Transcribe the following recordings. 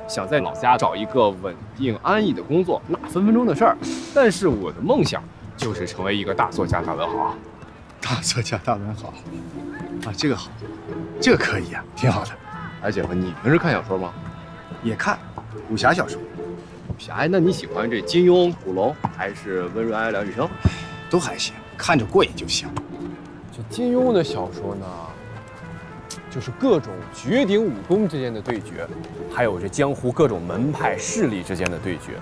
想在老家找一个稳定安逸的工作，那分分钟的事儿。但是我的梦想就是成为一个大作家、大文豪。大作家、大文豪，啊，这个好，这个可以啊，挺好的。哎，姐夫，你平时看小说吗？也看武侠小说，武侠？哎，那你喜欢这金庸、古龙，还是温润哀、梁羽生？都还行，看着过瘾就行。这金庸的小说呢，就是各种绝顶武功之间的对决，还有这江湖各种门派势力之间的对决。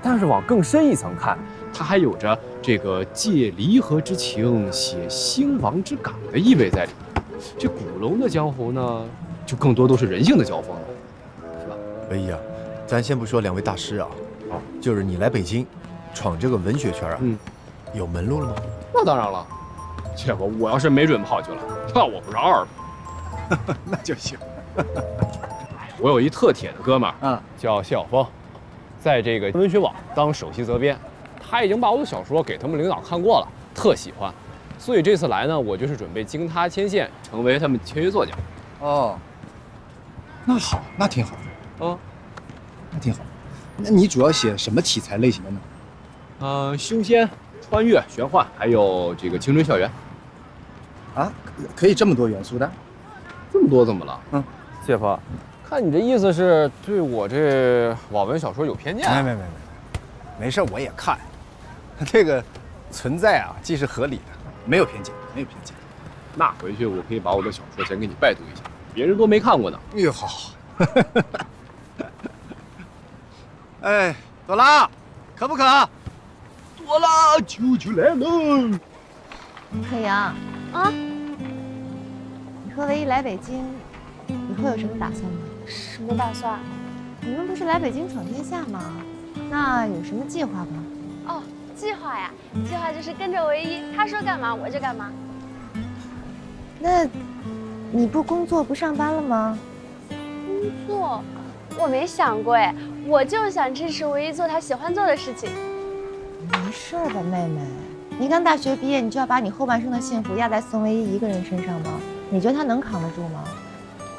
但是往更深一层看，它还有着这个借离合之情写兴亡之感的意味在里面。这古龙的江湖呢，就更多都是人性的交锋了，是吧？唯一啊，咱先不说两位大师啊，就是你来北京，闯这个文学圈啊，有门路了吗？那当然了，姐夫，我要是没准跑去了，那我不是二吗？那就行。我有一特铁的哥们儿，叫谢晓峰，在这个文学网当首席责编，他已经把我的小说给他们领导看过了，特喜欢。所以这次来呢，我就是准备经他牵线，成为他们签约作家。哦，那好，那挺好的。那挺好。那你主要写什么题材类型的呢？修仙、穿越、玄幻，还有这个青春校园。啊，可以这么多元素的？这么多怎么了？谢夫，看你这意思是对我这网文小说有偏见？没事，我也看。这个存在啊，既是合理的，没有偏见，没有偏见。那回去我可以把我的小说先给你拜读一下，别人都没看过呢。哎呦，好。哎，朵拉，渴不渴？朵拉，舅舅来了。可阳啊，你和唯一来北京以后有什么打算吗？什么打算？你们不是来北京闯天下吗？那有什么计划吗？哦，计划呀，计划就是跟着唯一，他说干嘛我就干嘛。那你不工作不上班了吗？工作？我没想过哎，我就想支持唯一做他喜欢做的事情。没事吧，妹妹？你刚大学毕业，你就要把你后半生的幸福压在宋唯一一个人身上吗？你觉得他能扛得住吗？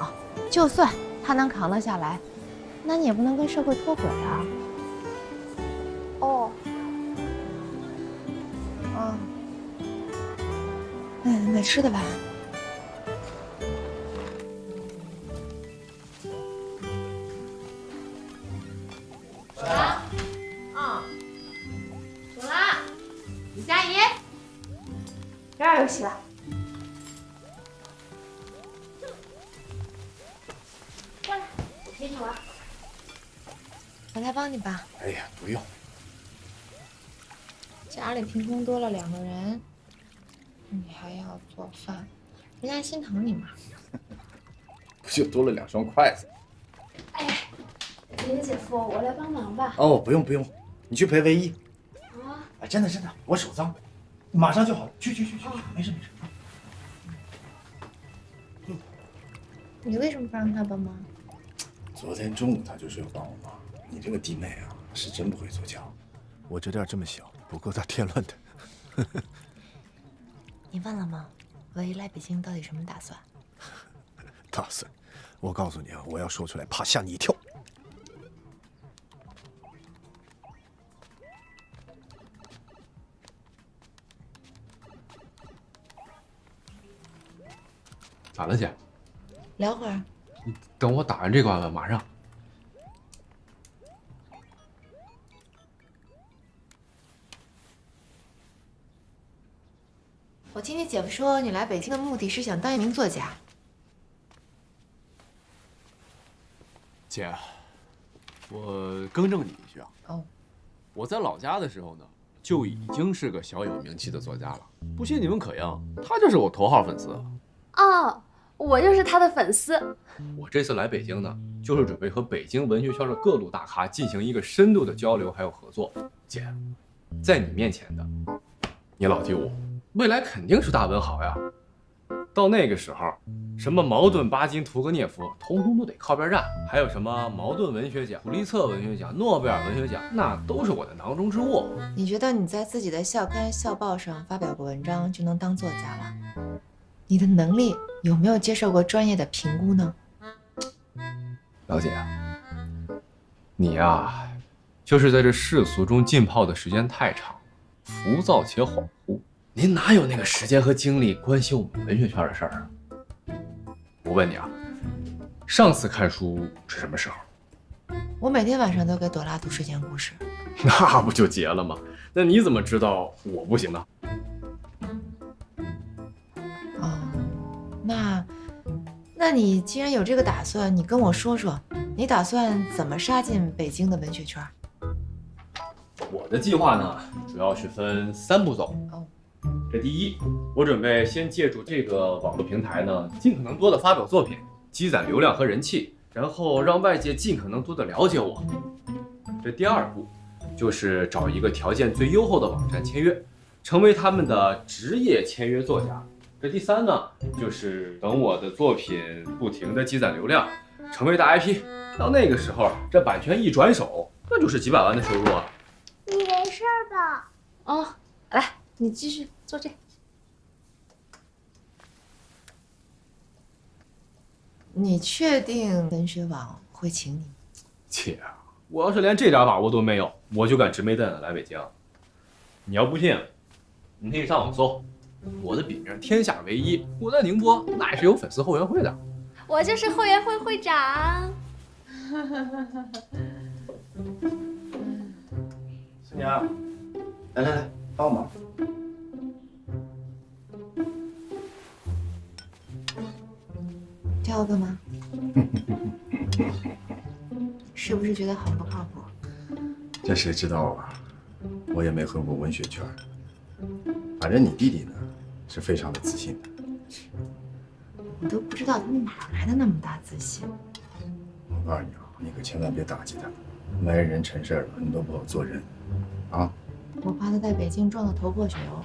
哦，就算他能扛得下来，那你也不能跟社会脱轨啊。哦。买吃的吧。朵拉，朵拉，李佳怡，这儿有戏了。过来，我陪你玩。我来帮你吧。哎呀，不用。家里凭空多了2个人，你还要做饭，人家心疼你嘛。不就多了2双筷子？哎，姐姐姐夫，我来帮忙吧。哦，不用不用，你去陪唯一。啊？哎，真的，我手脏，马上就好了。去，没事。你为什么不让他帮忙？昨天中午他就说要帮我忙。你这个弟妹啊，是真不会做家务。我这店这么小，不够他添乱的。你问了吗？唯一来北京到底什么打算？打算？我告诉你啊，我要说出来，怕吓你一跳。咋了，姐？聊会儿。你等我打完这关吧，马上。我听你姐夫说，你来北京的目的是想当一名作家。姐，我更正你一句啊。哦。我在老家的时候呢，就已经是个小有名气的作家了。不信你问可英，他就是我头号粉丝。哦，我就是他的粉丝。我这次来北京呢，就是准备和北京文学圈的各路大咖进行一个深度的交流还有合作。姐，在你面前的，你老弟我，未来肯定是大文豪呀。到那个时候，什么茅盾、巴金、屠格涅夫，通通都得靠边站。还有什么茅盾文学奖、普利策文学奖、诺贝尔文学奖，那都是我的囊中之物。你觉得你在自己的校刊、校报上发表过文章就能当作家了？你的能力有没有接受过专业的评估呢？老姐，你呀，就是在这世俗中浸泡的时间太长，浮躁且恍惚。您哪有那个时间和精力关心我们文学圈的事儿啊？我问你啊，上次看书是什么时候？我每天晚上都给朵拉读睡前故事。那不就结了吗？那你怎么知道我不行呢？哦，那你既然有这个打算，你跟我说说，你打算怎么杀进北京的文学圈？我的计划呢，主要是分3步走。哦，这第一，我准备先借助这个网络平台呢，尽可能多的发表作品，积攒流量和人气，然后让外界尽可能多的了解我。这第2步，就是找一个条件最优厚的网站签约，成为他们的职业签约作家。这第3呢，就是等我的作品不停的积攒流量，成为大 IP， 到那个时候，这版权一转手，那就是几百万的收入啊！你没事吧？哦，来，你继续坐这。你确定文学网会请你？姐，我要是连这点把握都没有，我就敢直眉瞪眼的来北京。你要不信，你可以上网搜，我的笔名天下唯一，我在宁波那也是有粉丝后援会的。我就是后援会会长。孙娘，来，帮我忙。叫我干嘛？是不是觉得很不靠谱？这谁知道啊？我也没混过文学圈，反正你弟弟呢，是非常的自信的。我都不知道他哪来的那么大自信。我告诉你啊，你可千万别打击他，埋人成事了，你都不好做人，啊！我怕他在北京撞得头破血流。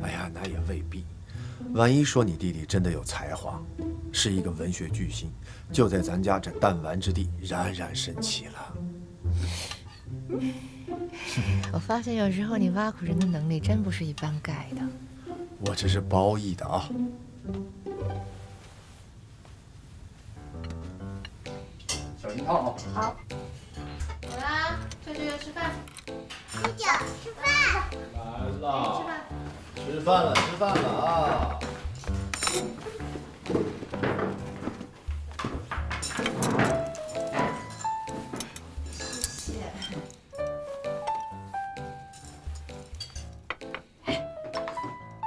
哎呀，那也未必。万一说你弟弟真的有才华，是一个文学巨星，就在咱家这弹丸之地冉冉升起了。我发现有时候你挖苦人的能力真不是一般盖的。我这是褒义的啊。小心烫啊！好。好啦，这就要吃饭。舅舅吃饭。来了，吃饭了啊！谢谢。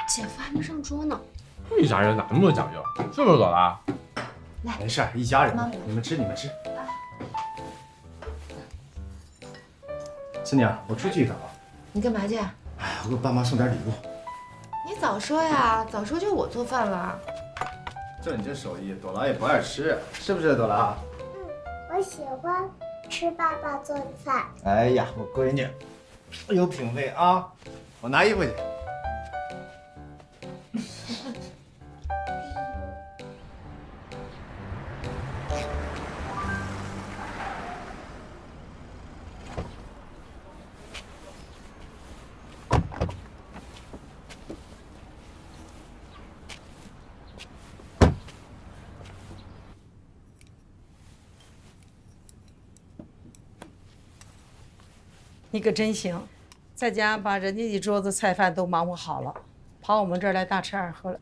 姐夫还没上桌呢。一家人哪那么多讲究？是不是朵拉？没事，一家人妈，你们吃。孙娘，我出去一趟啊。你干嘛去？哎，我给我爸妈送点礼物。你早说呀，早说就我做饭了。就你这手艺，朵拉也不爱吃，是不是朵拉？我喜欢吃爸爸做的饭。哎呀，我闺女有品位啊！我拿衣服去。你可真行，在家把人家一桌子菜饭都忙活好了，跑我们这儿来大吃二喝了。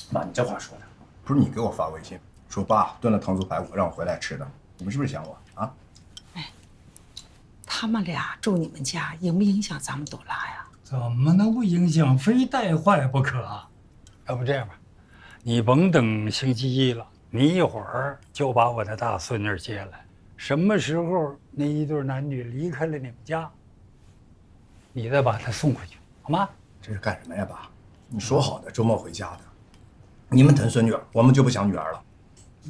妈，你这话说的，不是你给我发微信说爸炖了糖醋排骨让我回来吃的，你们是不是想我啊？哎，他们俩住你们家，影不影响咱们朵拉呀？怎么能不影响？非带坏不可啊！要不这样吧，你甭等星期一了，你一会儿就把我的大孙女接来。什么时候那一对男女离开了你们家，你再把她送回去，好吗？这是干什么呀，爸？你说好的周末回家的，你们疼孙女儿，我们就不想女儿了。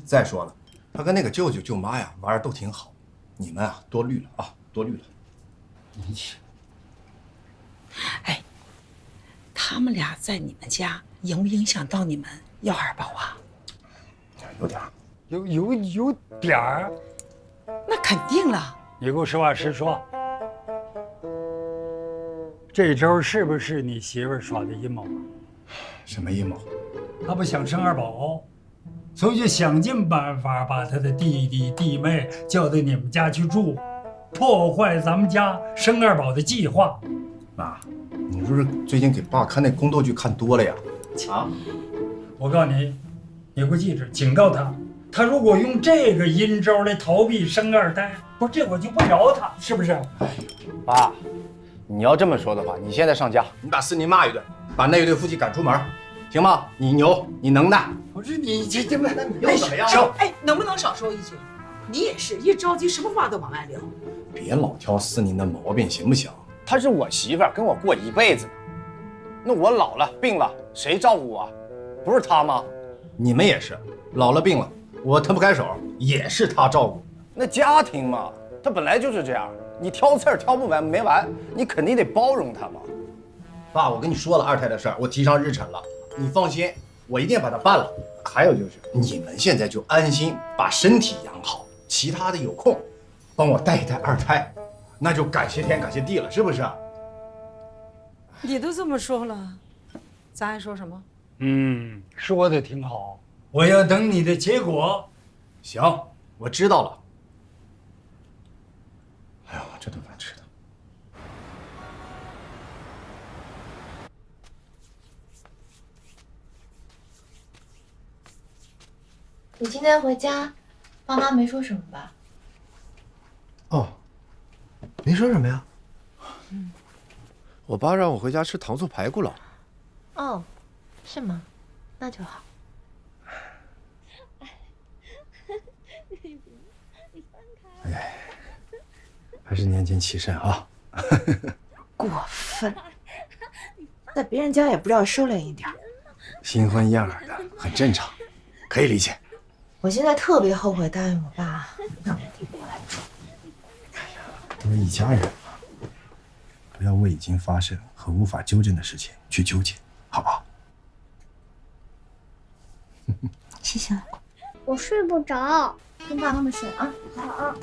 再说了，她跟那个舅舅舅妈呀玩的都挺好，你们啊多虑了啊，多虑了。哎，他们俩在你们家影不影响到你们要二宝啊？有点儿，有点儿。那肯定了。你给我实话实说，这招是不是你媳妇儿耍的阴谋啊？什么阴谋？她不想生二宝，所以就想尽办法把他的弟弟弟妹叫到你们家去住，破坏咱们家生二宝的计划。妈，你不是最近给爸看那宫斗剧看多了呀？啊！我告诉你，你给我记着，警告他，他如果用这个阴招来逃避生二胎，不是这我就不饶他，是不是？爸，你要这么说的话，你现在上家，你把思宁骂一顿，把那一对夫妻赶出门，行吗？你牛，你能耐。不是你这么，那你又怎么样？哎，能不能少说一句？你也是一着急，什么话都往外聊。别老挑思宁的毛病，行不行？她是我媳妇儿，跟我过一辈子呢。那我老了病了，谁照顾我？不是她吗？你们也是，老了病了，我腾不开手，也是他照顾。那家庭嘛，它本来就是这样，你挑刺儿挑不完没完，你肯定得包容他嘛。爸，我跟你说了二胎的事儿，我提上日程了，你放心，我一定把它办了。还有就是，你们现在就安心把身体养好，其他的有空帮我带一带二胎，那就感谢天感谢地了，是不是？你都这么说了，咱还说什么？说的挺好，我要等你的结果。行，我知道了。哎呦，这顿饭吃的。你今天回家，爸妈没说什么吧？哦，没说什么呀？我爸让我回家吃糖醋排骨了。哦，是吗？那就好。哎，还是年轻气盛啊！过分，在别人家也不知道收敛一点。新婚燕尔的，很正常，可以理解。我现在特别后悔答应我爸让我弟过来住。都是一家人嘛，不要为已经发生和无法纠正的事情去纠结，好不好？谢谢老公。我睡不着。跟爸他们睡啊。好。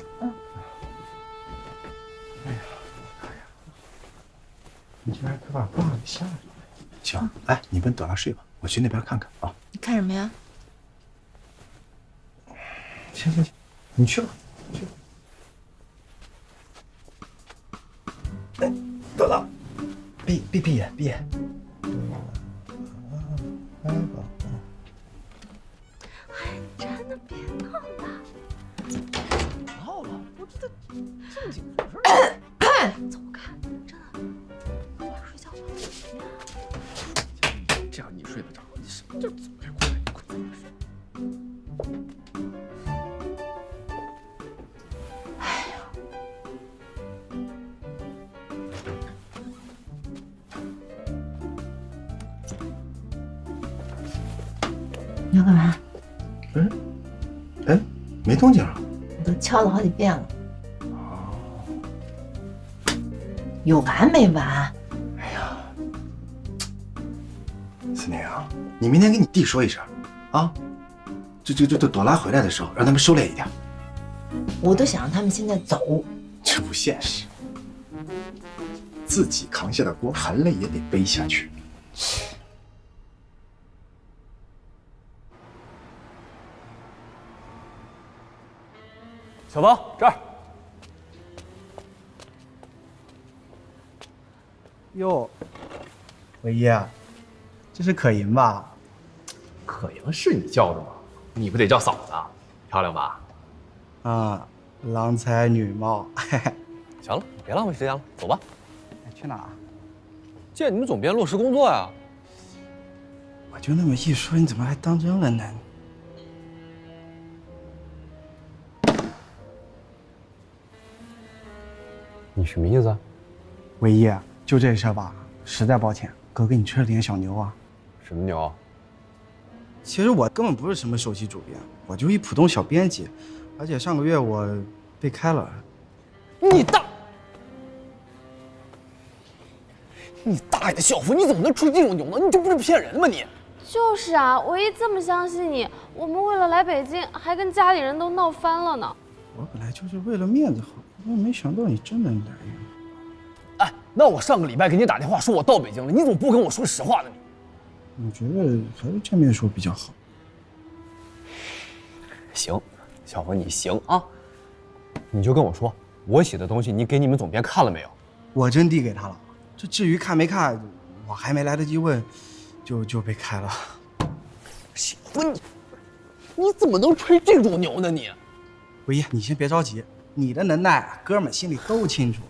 你居然可把爸给吓着了。行，哎，你跟朵拉睡吧，我去那边看看啊。你看什么呀？行，你去吧，去吧。哎，朵拉，闭眼。哎，宝宝。哎，真的别闹了。闹了，我这正经事儿。走开，真的，快睡觉吧。这样你睡得着？你什么叫走开？过来，快点睡。你要干嘛？没动静啊。我都敲了好几遍了。有完没完？哎呀，思宁啊，你明天跟你弟说一声，啊，这朵拉回来的时候，让他们收敛一点。我都想让他们现在走。这不现实，自己扛下的锅，含泪也得背下去。小芳，这儿。哟，伟爷，这是可盈吧？可盈是你叫的吗？你不得叫嫂子？漂亮吧？啊，郎才女貌。行了，别浪费时间了，走吧。去哪儿？见你们总编落实工作呀。我就那么一说，你怎么还当真了呢？你什么意思？伟爷，就这事儿吧，实在抱歉，哥给你吹了点小牛啊。什么牛？其实我根本不是什么首席主编，我就一普通小编辑，而且上个月我被开了。你大爷的校服，你怎么能吹这种牛呢？你这不是骗人吗你？就是啊，我一这么相信你，我们为了来北京，还跟家里人都闹翻了呢。我本来就是为了面子好，我没想到你真能来呀。哎，那我上个礼拜给你打电话说我到北京了，你怎么不跟我说实话呢？我觉得还是见面说比较好。行，小峰你行啊，你就跟我说，我写的东西你给你们总编看了没有？我真递给他了，这至于看没看，我还没来得及问，就被开了。小峰，你怎么能吹这种牛呢你？伟业，你先别着急，你的能耐，哥们心里都清楚。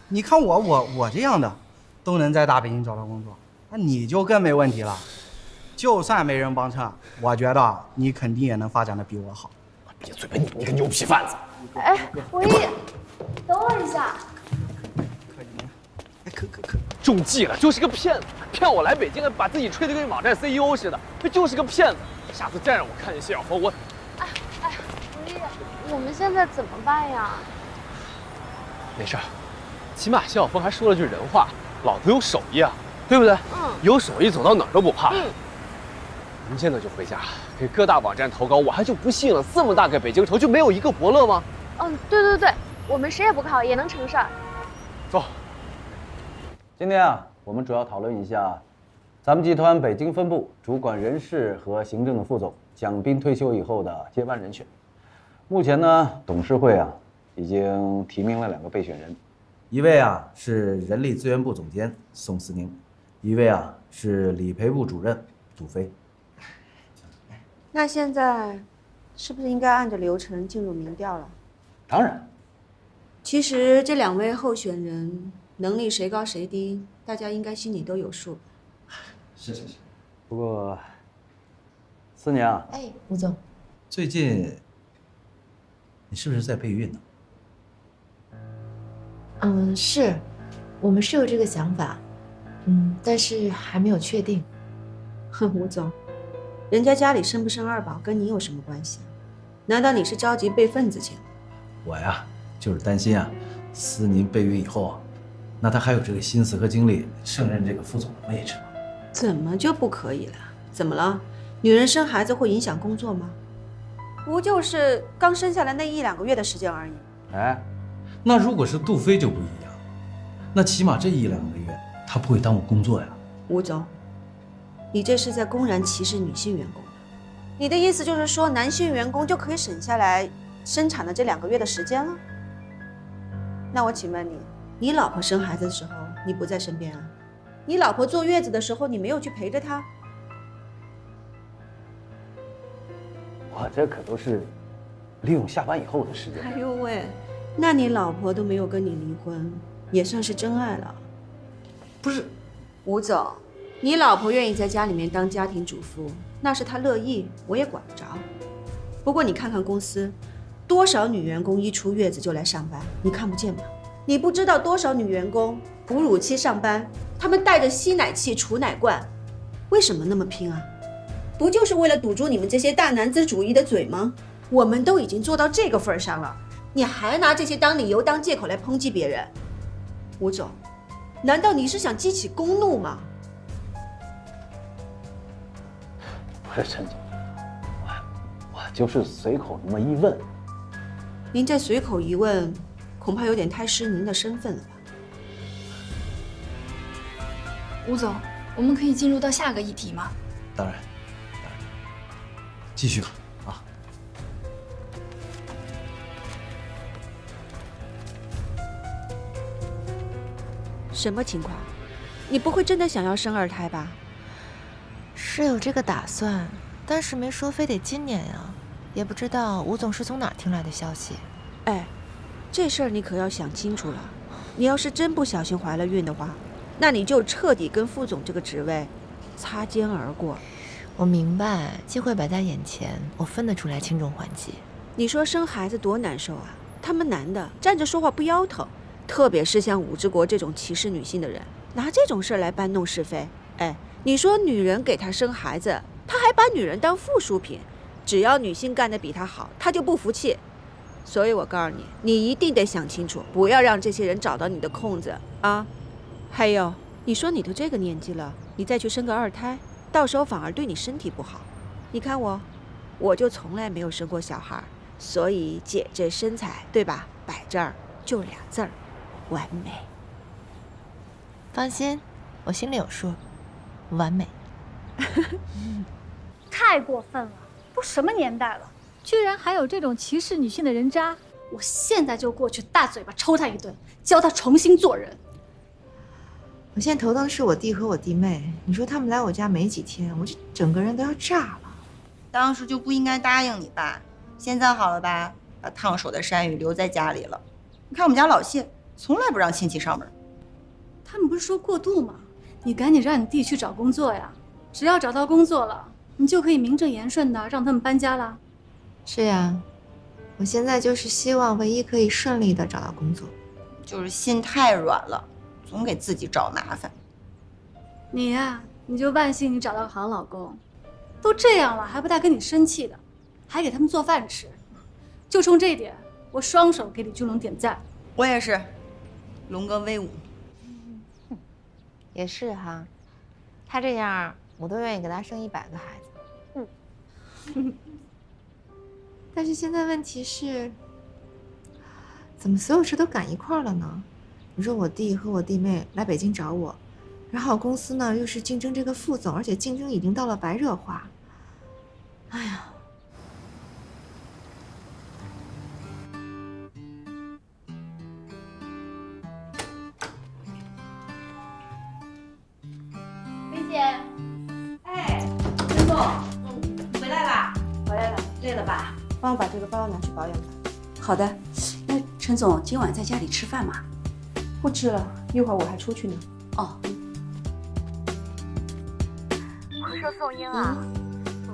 你看我这样的，都能在大北京找到工作，那你就更没问题了。就算没人帮衬，我觉得你肯定也能发展的比我好。闭嘴吧你个牛皮贩子！哎，伟业，等我一下。可中计了，就是个骗子，骗我来北京，把自己吹得跟网站 CEO 似的，这就是个骗子。下次再让我看见谢小峰，我……哎，伟业，我们现在怎么办呀？没事儿，起码谢小峰还说了句人话，老子有手艺啊，对不对？有手艺走到哪儿都不怕。我们现在就回家，给各大网站投稿。我还就不信了，这么大个北京城就没有一个伯乐吗？对，我们谁也不靠，也能成事儿。走。今天啊，我们主要讨论一下咱们集团北京分部主管人事和行政的副总蒋斌退休以后的接班人选。目前呢，董事会啊已经提名了2个备选人，一位啊是人力资源部总监宋思宁，一位啊是理赔部主任杜飞。那现在是不是应该按照流程进入民调了？当然。其实这2位候选人能力谁高谁低，大家应该心里都有数。是。不过，思宁啊，哎，吴总，最近你是不是在备孕呢？是，我们是有这个想法，但是还没有确定。哼，吴总，人家家里生不生2宝跟你有什么关系？难道你是着急备份子钱？我呀，就是担心啊，思宁备孕以后啊，那她还有这个心思和精力胜任这个副总的位置吗？怎么就不可以了？怎么了？女人生孩子会影响工作吗？不就是刚生下来那1-2个月的时间而已。哎，那如果是杜飞就不一样，那起码这1-2个月她不会耽误工作呀。吴总，你这是在公然歧视女性员工。你的意思就是说，男性员工就可以省下来生产的这2个月的时间了？那我请问你，你老婆生孩子的时候你不在身边啊？你老婆坐月子的时候你没有去陪着她？我这可都是利用下班以后的时间。哎呦喂，那你老婆都没有跟你离婚，也算是真爱了。不是，吴总，你老婆愿意在家里面当家庭主妇，那是她乐意，我也管不着。不过你看看公司，多少女员工一出月子就来上班，你看不见吗？你不知道多少女员工哺乳期上班，她们带着吸奶器、储奶罐，为什么那么拼啊？不就是为了堵住你们这些大男子主义的嘴吗？我们都已经做到这个份上了，你还拿这些当理由、当借口来抨击别人？吴总，难道你是想激起公怒吗？不是陈总，我就是随口那么一问。您这随口一问，恐怕有点太失您的身份了吧？吴总，我们可以进入到下个议题吗？当然，继续吧。啊，什么情况？你不会真的想要生2胎吧？是有这个打算，但是没说非得今年呀。也不知道吴总是从哪儿听来的消息。哎，这事儿你可要想清楚了。你要是真不小心怀了孕的话，那你就彻底跟副总这个职位擦肩而过。我明白，机会摆在眼前，我分得出来轻重缓急。你说生孩子多难受啊！他们男的站着说话不腰疼，特别是像武之国这种歧视女性的人，拿这种事儿来搬弄是非。哎，你说女人给他生孩子，他还把女人当附属品，只要女性干得比他好，他就不服气。所以我告诉你，你一定得想清楚，不要让这些人找到你的空子啊！还有，你说你都这个年纪了，你再去生个2胎，到时候反而对你身体不好。你看我就从来没有生过小孩，所以姐这身材，对吧？摆这儿就2字儿，完美。放心，我心里有数，完美。太过分了，都什么年代了，居然还有这种歧视女性的人渣！我现在就过去大嘴巴抽他一顿，教他重新做人。我现在头疼的是我弟和我弟妹，你说他们来我家没几天，我这整个人都要炸了。当时就不应该答应你爸，现在好了吧？把烫手的山芋留在家里了。你看我们家老谢，从来不让亲戚上门。他们不是说过渡吗？你赶紧让你弟去找工作呀！只要找到工作了，你就可以名正言顺的让他们搬家了。是呀，我现在就是希望唯一可以顺利的找到工作。就是心太软了，总给自己找麻烦。你呀，你就万幸你找到个好老公，都这样了还不带跟你生气的，还给他们做饭吃。就冲这一点，我双手给李俊龙点赞。我也是，龙哥威武。也是哈，他这样我都愿意给他生100个孩子。但是现在问题是，怎么所有事都赶一块儿了呢？你说我弟和我弟妹来北京找我，然后公司呢又是竞争这个副总，而且竞争已经到了白热化。哎呀！梅姐，哎，陈总，回来啦？回来了，累了吧？帮我把这个包拿去保养吧。好的。那陈总今晚在家里吃饭吗？不吃了，一会儿我还出去呢。哦。我说宋英啊，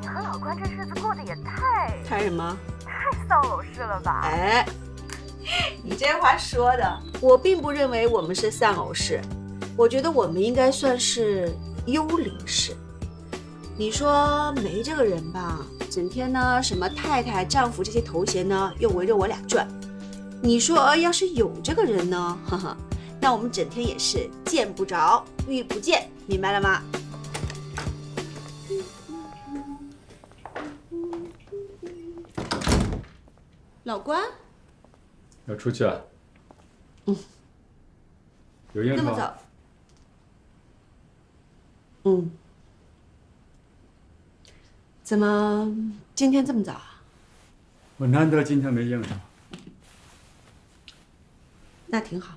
你和老关这日子过得也太什么？太丧偶式了吧？哎，你这话说的，我并不认为我们是丧偶式，我觉得我们应该算是幽灵式。你说没这个人吧，整天呢什么太太、丈夫这些头衔呢，又围着我俩转。你说要是有这个人呢，哈哈，那我们整天也是见不着遇不见，明白了吗？老关，要出去了。有应酬。那么早？嗯。怎么今天这么早啊？我难得今天没应酬。那挺好。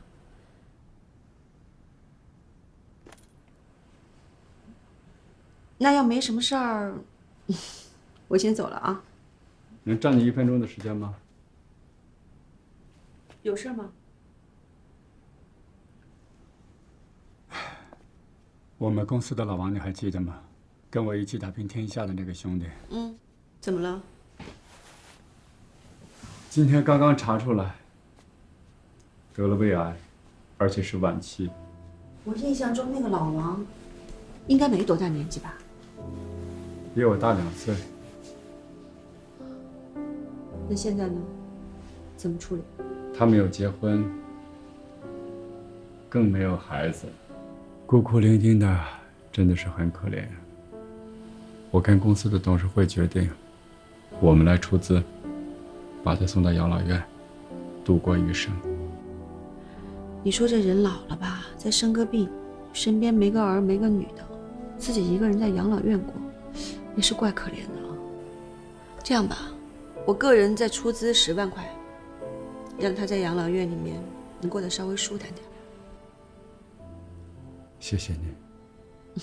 那要没什么事儿，我先走了啊。能占你1分钟的时间吗？有事吗？我们公司的老王你还记得吗？跟我一起打拼天下的那个兄弟。怎么了？今天刚刚查出来，得了胃癌，而且是晚期。我印象中那个老王，应该没多大年纪吧？比我大2岁。那现在呢？怎么处理？他没有结婚，更没有孩子，孤苦伶仃的，真的是很可怜。我跟公司的董事会决定，我们来出资，把他送到养老院，度过余生。你说这人老了吧，再生个病，身边没个儿没个女的，自己一个人在养老院过，也是怪可怜的啊。这样吧，我个人再出资10万块，让他在养老院里面能过得稍微舒坦点。谢谢你。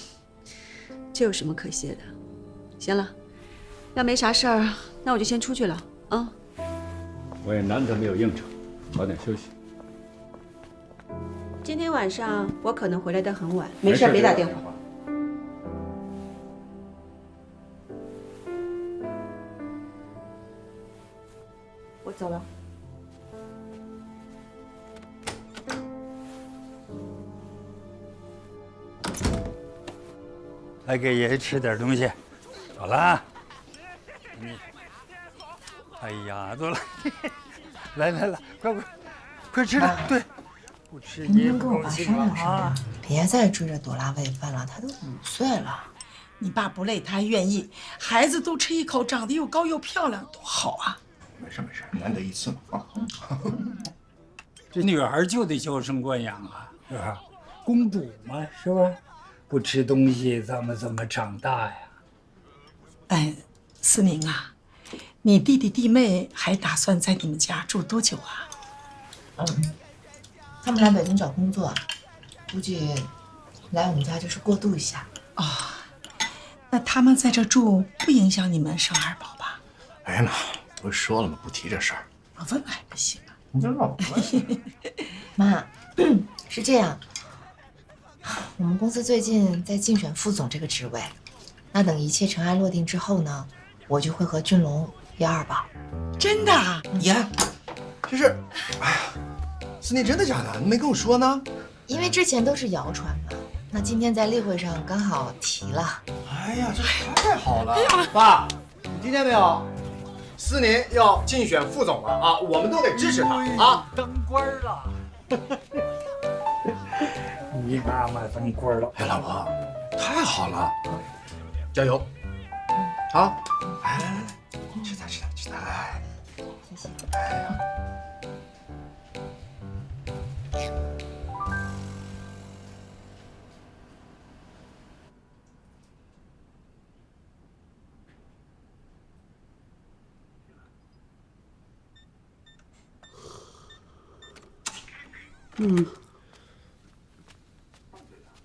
这有什么可谢的？行了，要没啥事儿，那我就先出去了啊。我也难得没有应酬，早点休息。今天晚上我可能回来的很晚，没事别打电话。我走了。来给爷爷吃点东西。走了。哎呀，走了。来，快吃点。对，不吃也不高兴了啊！别再追着朵拉喂饭了，她都5岁了。你爸不累，他还愿意。孩子都吃一口，长得又高又漂亮，多好啊！没事，难得一次嘛啊！这女孩就得娇生惯养啊，是吧？公主嘛，是吧？不吃东西，咱们怎么长大呀？哎，思明啊，你弟弟弟妹还打算在你们家住多久啊？他们来北京找工作，估计来我们家就是过渡一下。那他们在这住不影响你们生二宝吧？哎呀妈，不是说了吗？不提这事儿。我问问还不行啊？你这老问。妈，是这样，我们公司最近在竞选副总这个职位，那等一切尘埃落定之后呢，我就会和俊龙要二宝。真的啊？爷，这是，哎呀，思念真的假的？你没跟我说呢？因为之前都是谣传嘛，那今天在例会上刚好提了。哎呀，这太好了！爸，你听见没有？思宁要竞选副总了啊，我们都得支持他啊！当官了，你妈妈当官了。哎，老婆，太好了，加油！好，哎，吃它，哎，谢谢。哎呀。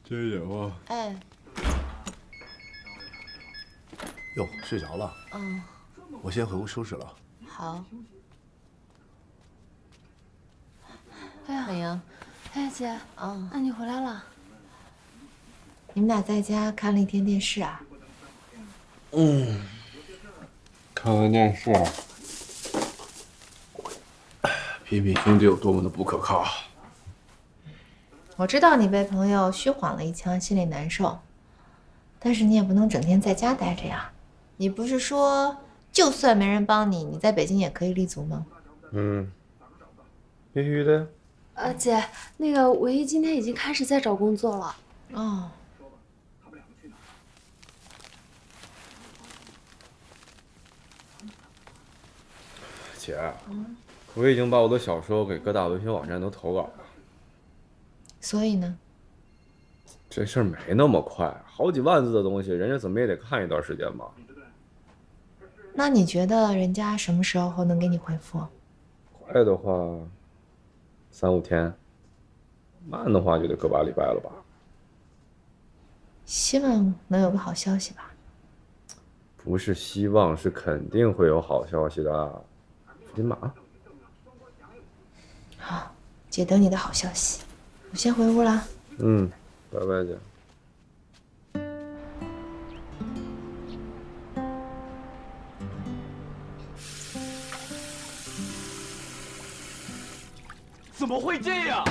接一点话。哎。哟，睡着了。我先回屋收拾了。好。哎呀，美莹，哎姐，那你回来了？你们俩在家看了一天电视啊？看完电视，皮皮兄弟有多么的不可靠。我知道你被朋友虚晃了一枪，心里难受，但是你也不能整天在家待着呀。你不是说就算没人帮你，你在北京也可以立足吗？必须的。姐，那个唯一今天已经开始在找工作了。哦。姐，我已经把我的小说给各大文学网站都投稿了。所以呢？这事儿没那么快，好几万字的东西，人家怎么也得看一段时间吧。那你觉得人家什么时候能给你回复？快的话3、5天，慢的话就得个把礼拜了吧。希望能有个好消息吧。不是希望，是肯定会有好消息的。林马。好，姐等你的好消息。我先回屋了。拜拜姐。怎么会这样？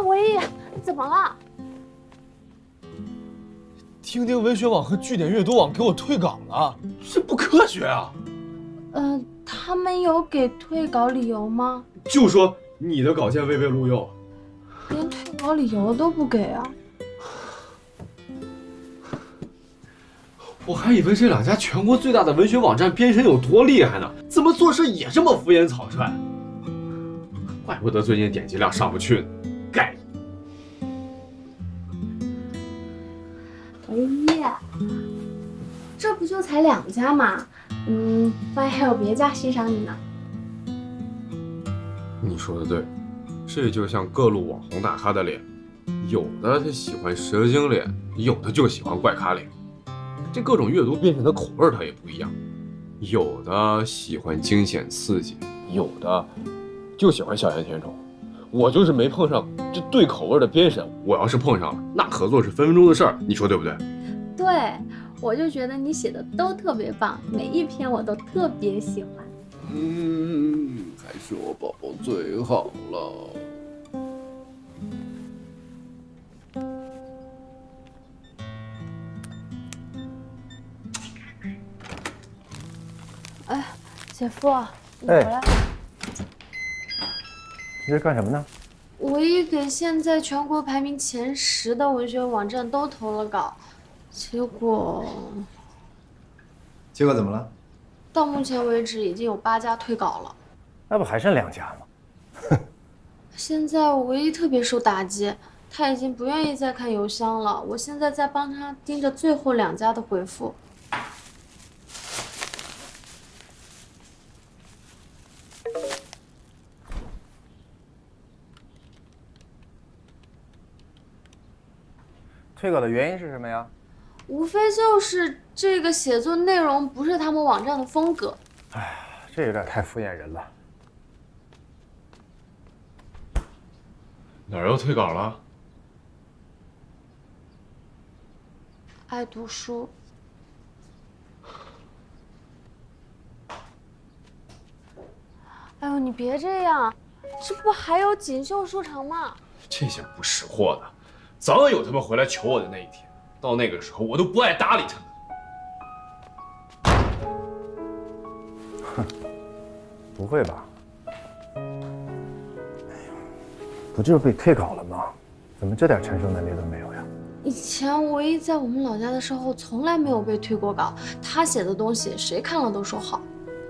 唯一，怎么了？听听文学网和据点阅读网给我退稿了，这不科学啊！他们有给退稿理由吗？就说你的稿件未被录用，连退稿理由都不给啊！我还以为这两家全国最大的文学网站编审有多厉害呢，怎么做事也这么敷衍草率？怪不得最近点击量上不去呢，该。唯一，这不就才2家吗？万一还有别家欣赏你呢？你说的对，这就像各路网红大咖的脸，有的他喜欢蛇精脸，有的就喜欢怪咖脸。这各种阅读编审的口味它也不一样，有的喜欢惊险刺激，有的就喜欢校园甜宠。我就是没碰上这对口味的编审，我要是碰上了，那合作是分分钟的事儿，你说对不对？对，我就觉得你写的都特别棒，每一篇我都特别喜欢。还是我宝宝最好了。哎，姐夫，你回来。你这是干什么呢？唯一给现在全国排名前10的文学网站都投了稿，结果怎么了？到目前为止已经有8家退稿了，那不还剩2家吗？现在我唯一特别受打击，他已经不愿意再看邮箱了，我现在在帮他盯着最后2家的回复。退稿的原因是什么呀？无非就是这个写作内容不是他们网站的风格。哎，这有点太敷衍人了。哪儿又退稿了？爱读书。哎呦，你别这样，这不还有锦绣书城吗？这些不识货的，早晚有他们回来求我的那一天。到那个时候，我都不爱搭理他们。哼，不会吧？哎呀，不就是被退稿了吗？怎么这点承受能力都没有呀？以前唯一在我们老家的时候，从来没有被退过稿。他写的东西，谁看了都说好。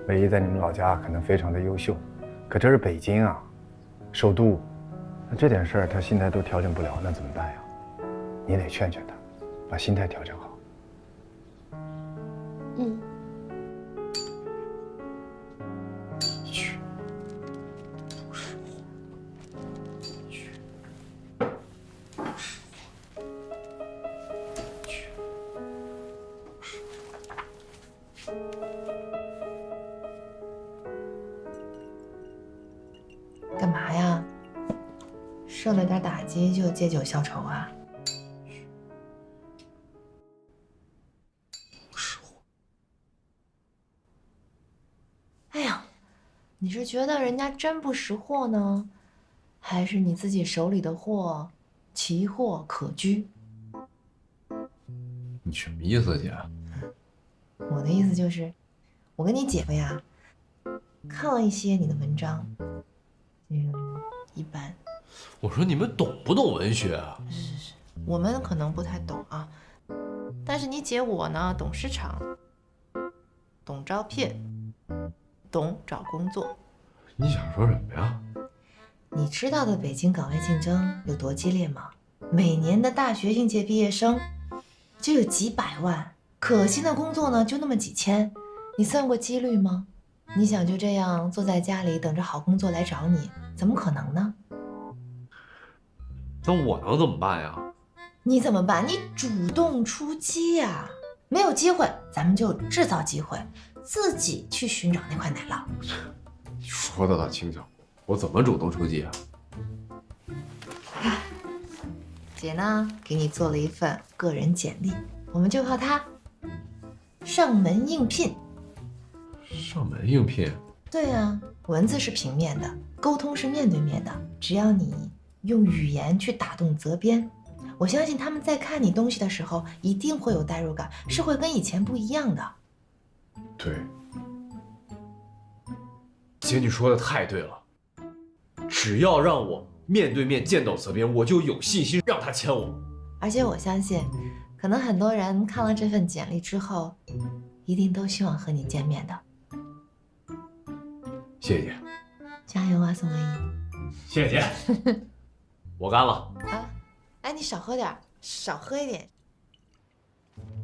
唯一在你们老家可能非常的优秀，可这是北京啊，首都，那这点事儿他心态都调整不了，那怎么办呀？你得劝劝他，把心态调整好。嗯。去。干嘛呀？受了点打击就借酒消愁啊？哎呀，你是觉得人家真不识货呢，还是你自己手里的货奇货可居？你什么意思，姐？我的意思就是，我跟你姐夫呀，看了一些你的文章，一般。我说你们懂不懂文学啊？是，我们可能不太懂啊，但是你姐我呢，懂市场，懂招聘，懂找工作。你想说什么呀？你知道的北京岗位竞争有多激烈吗？每年的大学应届毕业生就有几百万，可心的工作呢就那么几千，你算过几率吗？你想就这样坐在家里等着好工作来找你，怎么可能呢？那我能怎么办呀？你怎么办？你主动出击呀！没有机会，咱们就制造机会，自己去寻找那块奶酪。你说的倒轻巧，我怎么主动出击啊？看，姐呢给你做了一份个人简历，我们就靠它上门应聘。上门应聘？对啊，文字是平面的，沟通是面对面的，只要你用语言去打动责编，我相信他们在看你东西的时候一定会有代入感，是会跟以前不一样的。对，姐，你说的太对了，只要让我面对面见到责编，我就有信心让他签我。而且我相信，可能很多人看了这份简历之后，一定都希望和你见面的。谢谢姐，加油啊，宋文一！谢谢姐，我干了。啊，哎，你少喝点，少喝一点。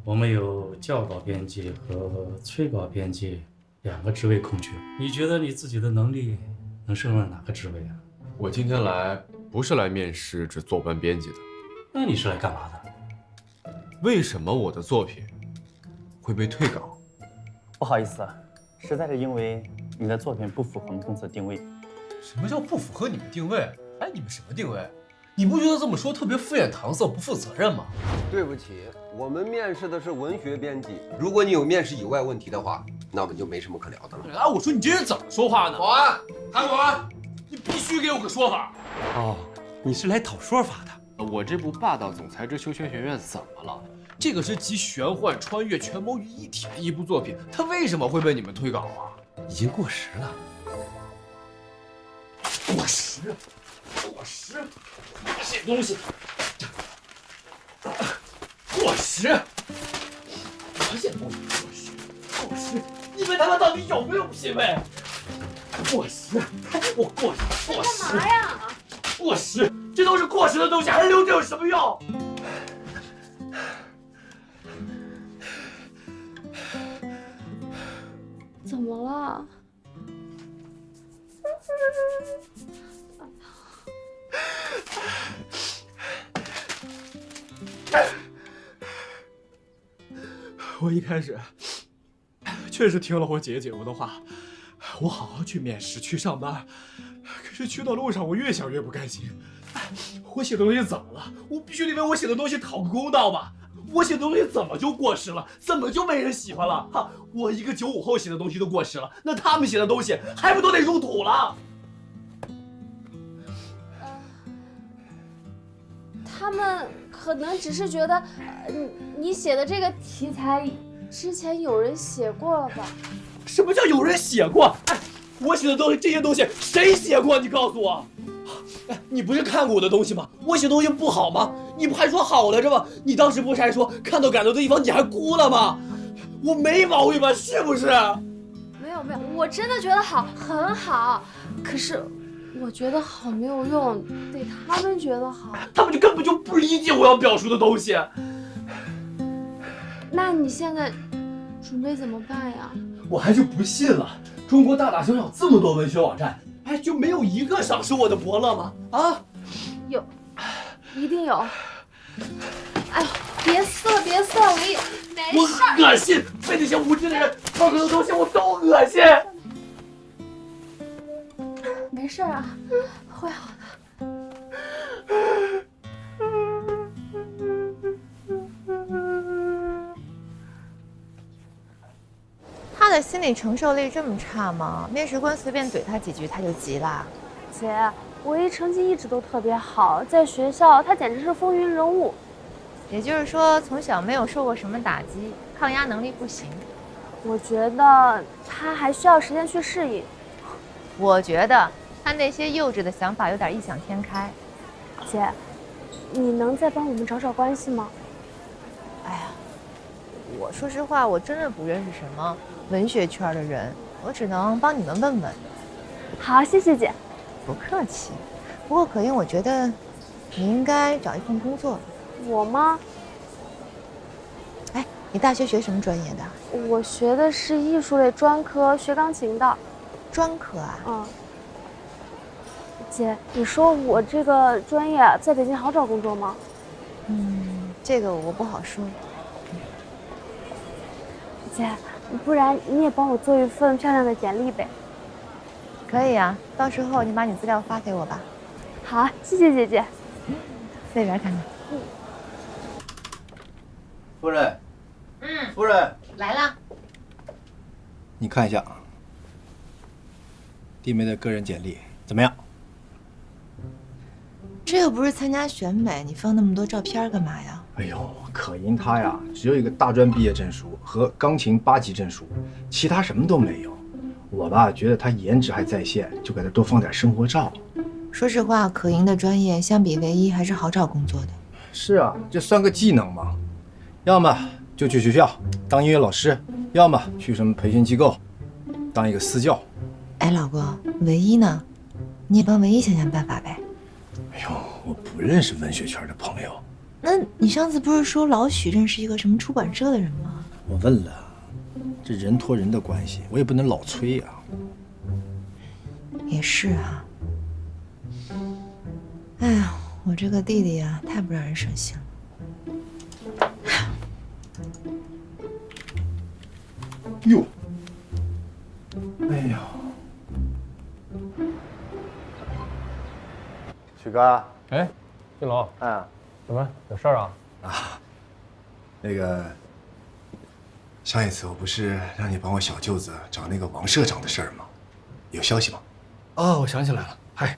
我们有校稿编辑和催稿编辑2个职位空缺，你觉得你自己的能力能胜任哪个职位啊？我今天来不是来面试只做班编辑的，那你是来干嘛的？为什么我的作品会被退稿？不好意思啊，实在是因为你的作品不符合我们公司的定位。什么叫不符合你们定位？哎，你们什么定位？你不觉得这么说特别敷衍搪塞、不负责任吗？对不起，我们面试的是文学编辑。如果你有面试以外问题的话，那我们就没什么可聊的了。哎，我说你这人怎么说话呢？保安，韩保安，你必须给我个说法。哦，你是来讨说法的。我这部《霸道总裁之修仙学院》怎么了？这个是集玄幻、穿越、权谋于一体的一部作品，它为什么会被你们退稿啊？已经过时了。过时？过时？这东西过时？这些东西过时？过时？你们他妈到底有没有品位？过时？我过时？过时？干嘛呀？过时？这都是过时的东西，还留着有什么用？怎么了？我一开始确实听了我姐姐我的话，我好好去面试去上班，可是去到路上我越想越不甘心。我写的东西怎么了？我必须得为我写的东西讨个公道吧？我写的东西怎么就过时了？怎么就没人喜欢了？哈，我一个95后写的东西都过时了，那他们写的东西还不都得入土了？他们可能只是觉得，你写的这个题材之前有人写过了吧？什么叫有人写过？哎，我写的东西这些东西谁写过？你告诉我。哎，你不是看过我的东西吗？我写东西不好吗？你不还说好来着吗？你当时不是还说看到感动的地方你还哭了吗？我没毛病吧？是不是？没有，我真的觉得好，很好。可是我觉得好没有用，得他们觉得好。他们就根本就不理解我要表述的东西。那你现在准备怎么办呀？我还是不信了，中国大小小这么多文学网站。哎，就没有一个赏识我的伯乐吗？啊，有，一定有。哎呦，别色，我也没事。我恶心，被那些无知的人讨论的东西我都恶心。没事啊，会好的。他的心理承受力这么差吗？面试官随便怼他几句他就急了。姐，唯一成绩一直都特别好，在学校他简直是风云人物。也就是说，从小没有受过什么打击，抗压能力不行。我觉得他还需要时间去适应。我觉得他那些幼稚的想法有点异想天开。姐，你能再帮我们找找关系吗？哎呀，我说实话，我真的不认识什么文学圈的人，我只能帮你们问问。好，谢谢姐。不客气。不过可英，我觉得你应该找一份工作。我吗？哎，你大学学什么专业的？我学的是艺术类专科，学钢琴的。专科啊？嗯。姐，你说我这个专业在北京好找工作吗？这个我不好说。姐，不然你也帮我做一份漂亮的简历呗。可以啊，到时候你把你资料发给我吧。好，谢谢姐姐。这边看看。夫人。夫人来了。你看一下弟妹的个人简历怎么样？这又不是参加选美，你放那么多照片干嘛呀？哎呦，可盈她呀，只有一个大专毕业证书和钢琴8级证书，其他什么都没有。我吧，觉得她颜值还在线，就给她多放点生活照。说实话，可盈的专业相比唯一还是好找工作的。是啊，这算个技能嘛。要么就去学校当音乐老师，要么去什么培训机构当一个私教。哎，老公，唯一呢？你也帮唯一想想办法呗。哎呦，我不认识文学圈的朋友。那你上次不是说老许认识一个什么出版社的人吗？我问了，这人托人的关系，我也不能老催呀。也是啊。哎呀，我这个弟弟啊，太不让人省心了。哟，哎呀，许哥，哎，金龙，哎，怎么有事儿啊？啊，那个，上一次我不是让你帮我小舅子找那个王社长的事儿吗？有消息吗？哦，我想起来了，嗨，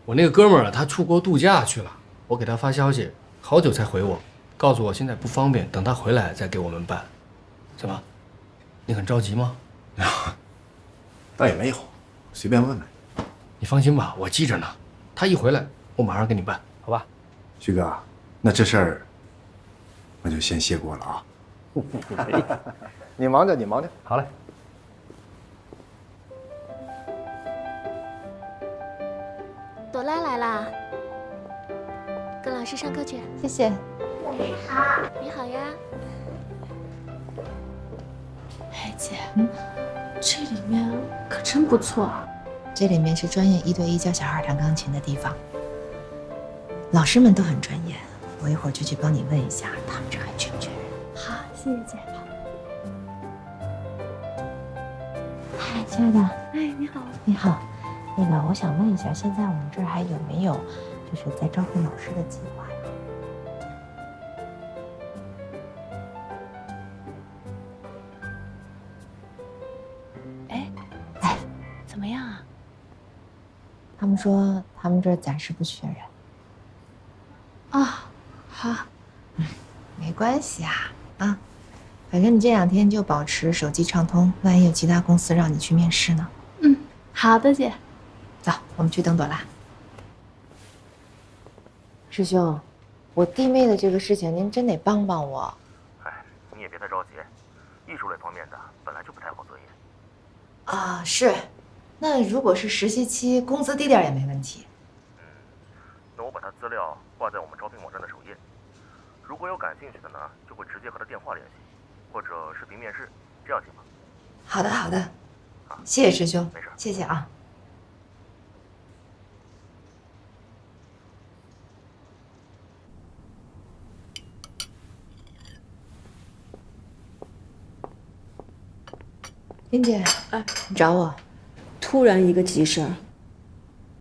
我那个哥们儿他出国度假去了，我给他发消息，好久才回我，告诉我现在不方便，等他回来再给我们办。怎么？你很着急吗？倒也没有，随便问问。你放心吧，我记着呢。他一回来，我马上给你办，好吧？徐哥，那这事儿我就先谢过了啊。你忙着，你忙着。好嘞。朵拉来啦，跟老师上课去。谢谢。你好。你好呀。哎姐，这里面可真不错啊。这里面是专业1对1教小孩弹钢琴的地方，老师们都很专业。我一会儿就去帮你问一下，他们这还缺不缺人。好，谢谢姐。嗨，亲爱的。哎，你好。你好，那个我想问一下，现在我们这儿还有没有就是在招聘老师的计划呀？哎，怎么样啊？他们说他们这儿暂时不缺人。啊，好。没关系啊，反正你这2天就保持手机畅通，万一有其他公司让你去面试呢。嗯，好的，姐。走，我们去等朵拉。师兄，我弟妹的这个事情，您真得帮帮我。哎，你也别太着急，艺术类方面的本来就不太好作业。啊，是。那如果是实习期，工资低点也没问题。那我把他资料挂在我们招聘网站的首页，如果有感兴趣的呢，就会直接和他电话联系，或者视频面试，这样行吗？好的，好的。谢谢师兄，没事，谢谢啊。林姐，你找我？突然一个急事儿，